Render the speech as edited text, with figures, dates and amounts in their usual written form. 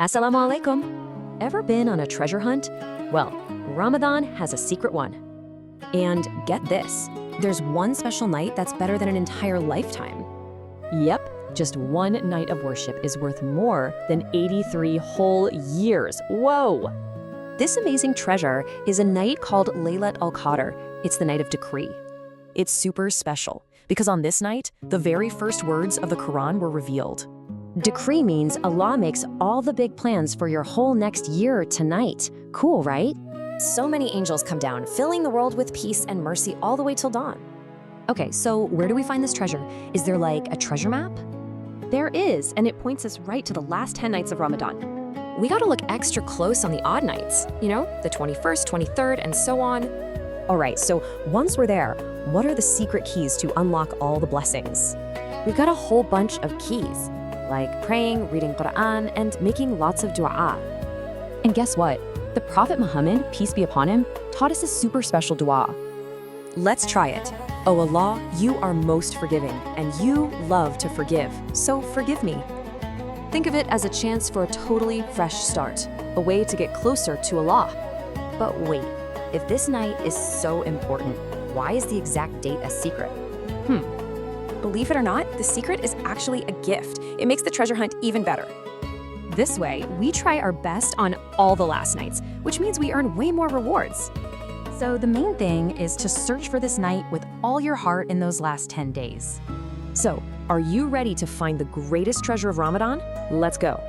Assalamu alaikum. Ever been on a treasure hunt? Well, Ramadan has a secret one. And get this, there's one special night that's better than an entire lifetime. Yep, just one night of worship is worth more than 83 whole years. Whoa! This amazing treasure is a night called Laylat al-Qadr. It's the night of decree. It's super special because on this night, the very first words of the Quran were revealed. Decree means Allah makes all the big plans for your whole next year tonight. Cool, right? So many angels come down, filling the world with peace and mercy all the way till dawn. Okay, so where do we find this treasure? Is there like a treasure map? There is, and it points us right to the last 10 nights of Ramadan. We gotta look extra close on the odd nights, the 21st, 23rd, and so on. All right, so once we're there, what are the secret keys to unlock all the blessings? We've got a whole bunch of keys, like praying, reading Quran, and making lots of dua. And guess what? The Prophet Muhammad, peace be upon him, taught us a super special dua. Let's try it. Oh Allah, you are most forgiving, and you love to forgive, so forgive me. Think of it as a chance for a totally fresh start, a way to get closer to Allah. But wait, if this night is so important, why is the exact date a secret? Believe it or not, the secret is actually a gift. It makes the treasure hunt even better. This way, we try our best on all the last nights, which means we earn way more rewards. So the main thing is to search for this night with all your heart in those last 10 days. So, are you ready to find the greatest treasure of Ramadan? Let's go.